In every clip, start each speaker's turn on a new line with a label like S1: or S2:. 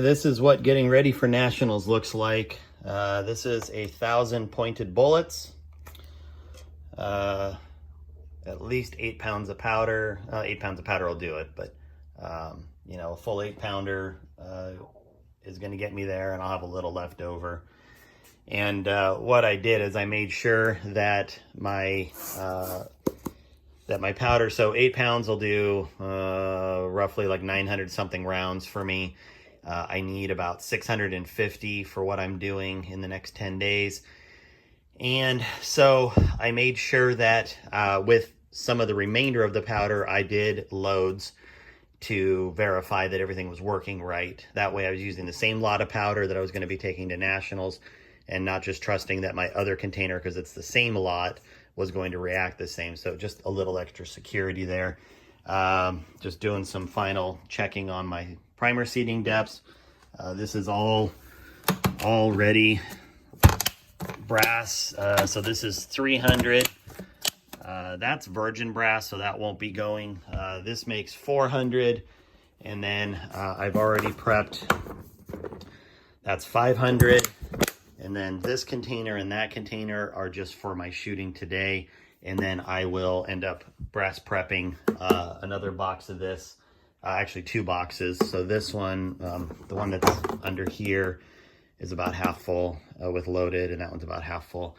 S1: This is what getting ready for nationals looks like. This is 1,000 pointed bullets, at least 8 pounds of powder. 8 pounds of powder will do it, but you know, a full 8-pounder is going to get me there, and I'll have a little left over. And what I did is I made sure that my powder, so 8 pounds will do roughly like 900 something rounds for me. I need about 650 for what I'm doing in the next 10 days. And so I made sure that with some of the remainder of the powder, I did loads to verify that everything was working right. That way I was using the same lot of powder that I was going to be taking to nationals, and not just trusting that my other container, because it's the same lot, was going to react the same. So just a little extra security there. Just doing some final checking on my primer seeding depths. This is all ready brass. So this is 300. That's virgin brass, so that won't be going. This makes 400. And then I've already prepped, that's 500. And then this container and that container are just for my shooting today. And then I will end up brass prepping another box of this, actually 2 boxes. So this one, the one that's under here, is about half full with loaded, and that one's about half full.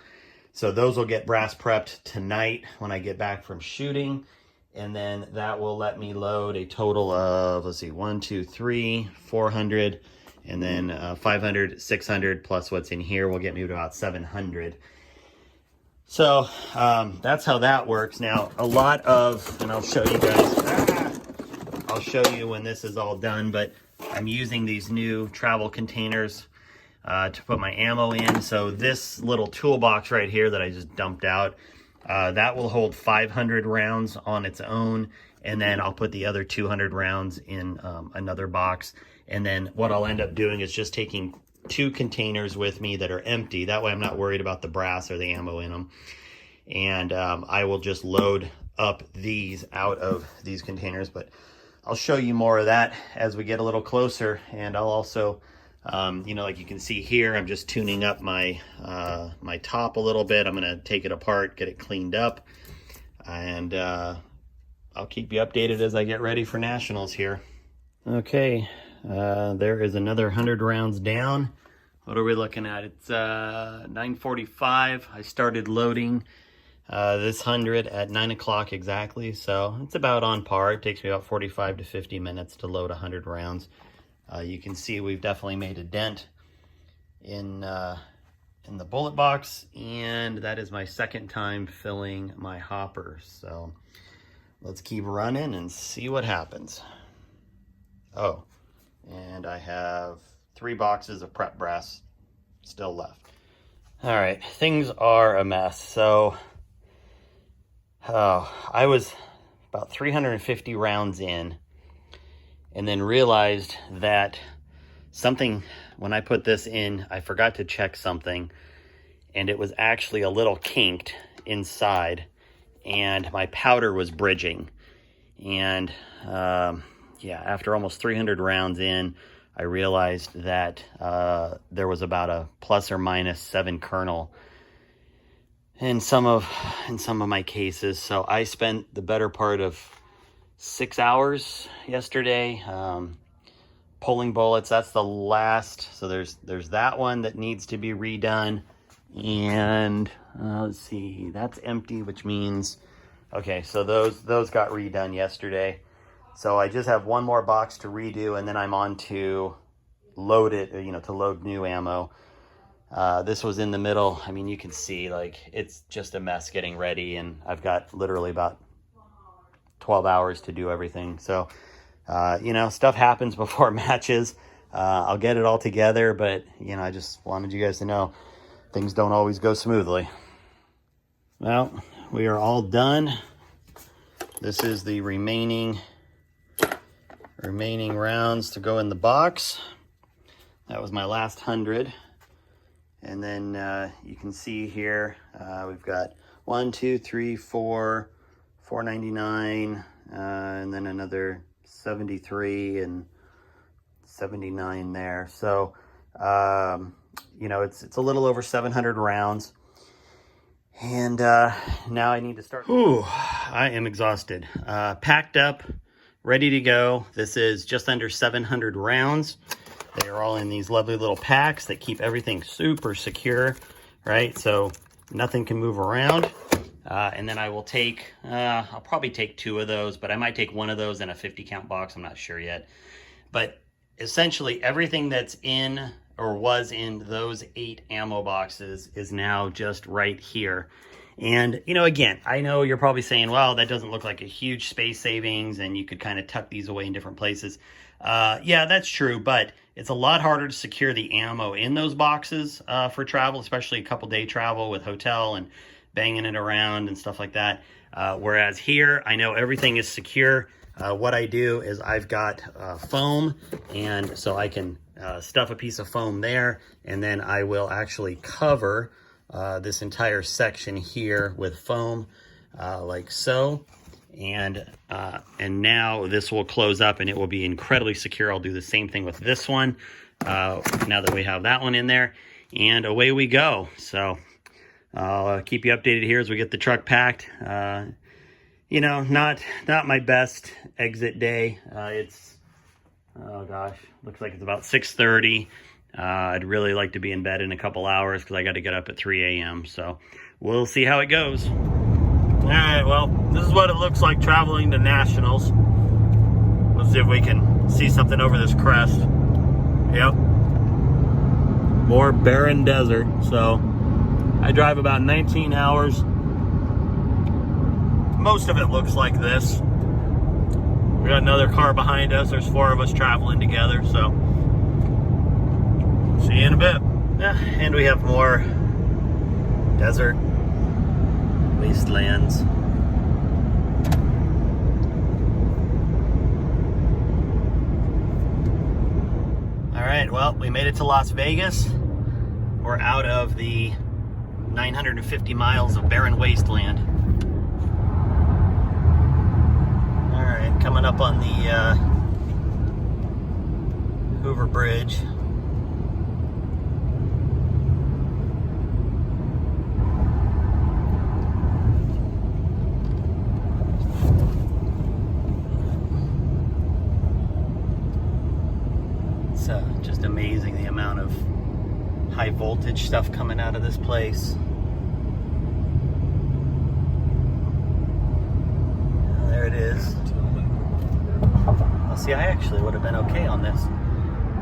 S1: So those will get brass prepped tonight when I get back from shooting. And then that will let me load a total of, let's see, 1, 2, 3, 400. And then 500, 600 plus what's in here will get me to about 700. So that's how that works. Now, a lot of, and I'll show you guys, I'll show you when this is all done, but I'm using these new travel containers to put my ammo in. So this little toolbox right here that I just dumped out, that will hold 500 rounds on its own. And then I'll put the other 200 rounds in another box. And then what I'll end up doing is just taking 2 containers with me that are empty. That way I'm not worried about the brass or the ammo in them. And I will just load up these out of these containers. But I'll show you more of that as we get a little closer. And I'll also, you know, like you can see here, I'm just tuning up my my top a little bit. I'm going to take it apart, get it cleaned up. And I'll keep you updated as I get ready for nationals here. Okay. There is another 100 rounds down. What are we looking at? It's 9:45. I started loading this 100 at 9 o'clock exactly, so it's about on par. It takes me about 45 to 50 minutes to load 100 rounds. You can see we've definitely made a dent in the bullet box, and that is my second time filling my hopper. So let's keep running and see what happens. Oh. And I have 3 boxes of prep brass still left. All right, things are a mess. So I was about 350 rounds in, and then realized that something, when I put this in, I forgot to check something, and it was actually a little kinked inside, and my powder was bridging. And yeah, after almost 300 rounds in, I realized that there was about a plus or minus 7 kernel in some of my cases. So I spent the better part of 6 hours yesterday pulling bullets. That's the last. So there's that one that needs to be redone, and let's see, that's empty, which means, okay, so those got redone yesterday. So I just have one more box to redo, and then I'm on to load it, you know, to load new ammo. This was in the middle. I mean, you can see, like, it's just a mess getting ready, and I've got literally about 12 hours to do everything. So, you know, stuff happens before matches. I'll get it all together, but, you know, I just wanted you guys to know things don't always go smoothly. Well, we are all done. This is the remaining rounds to go in the box. That was my last 100. And then you can see here we've got 1, 2, 3, 4, 499, and then another 73, and 79 there. So, you know, it's a little over 700 rounds. And now I need to start. Ooh, I am exhausted. Packed up, ready to go. This is just under 700 rounds. They are all in these lovely little packs that keep everything super secure, right? So nothing can move around. And then I will take, I'll probably take 2 of those, but I might take 1 of those in a 50 count box. I'm not sure yet. But essentially everything that's in or was in those 8 ammo boxes is now just right here. And, you know, again, I know you're probably saying, well, that doesn't look like a huge space savings and you could kind of tuck these away in different places. Yeah, that's true, but it's a lot harder to secure the ammo in those boxes for travel, especially a couple day travel with hotel and banging it around and stuff like that. Whereas here, I know everything is secure. What I do is I've got foam, and so I can stuff a piece of foam there, and then I will actually cover this entire section here with foam like so. And now this will close up and it will be incredibly secure. I'll do the same thing with this one now that we have that one in there, and away we go. So I'll keep you updated here as we get the truck packed. You know, not my best exit day. It's, oh gosh, looks like it's about 6:30. I'd really like to be in bed in a couple hours because I got to get up at 3 a.m. So we'll see how it goes. All right, well, this is what it looks like traveling to Nationals. Let's see if we can see something over this crest. Yep. More barren desert. So I drive about 19 hours. Most of it looks like this. We got another car behind us. There's 4 of us traveling together. So see you in a bit. Yeah, and we have more desert wastelands. All right, well, we made it to Las Vegas. We're out of the 950 miles of barren wasteland. All right, coming up on the Hoover Bridge. Just amazing the amount of high voltage stuff coming out of this place. There it is. Well, see, I actually would have been okay on this.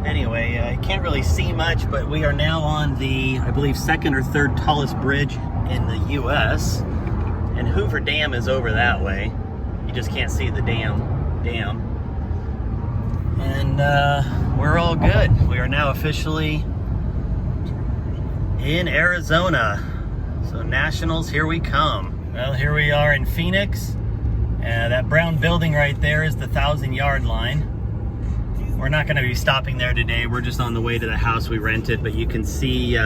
S1: Anyway, I can't really see much, but we are now on the, I believe, 2nd or 3rd tallest bridge in the U.S. And Hoover Dam is over that way. You just can't see the dam. And we're all good. We are now officially in Arizona. So Nationals, here we come. Well, here we are in Phoenix. That brown building right there is the 1,000-yard line. We're not going to be stopping there today. We're just on the way to the house we rented, but you can see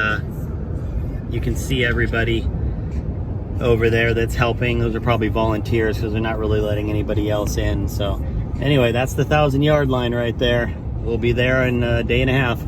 S1: everybody over there that's helping. Those are probably volunteers because they're not really letting anybody else in. So anyway, that's the 1,000-yard line right there. We'll be there in a day and a half.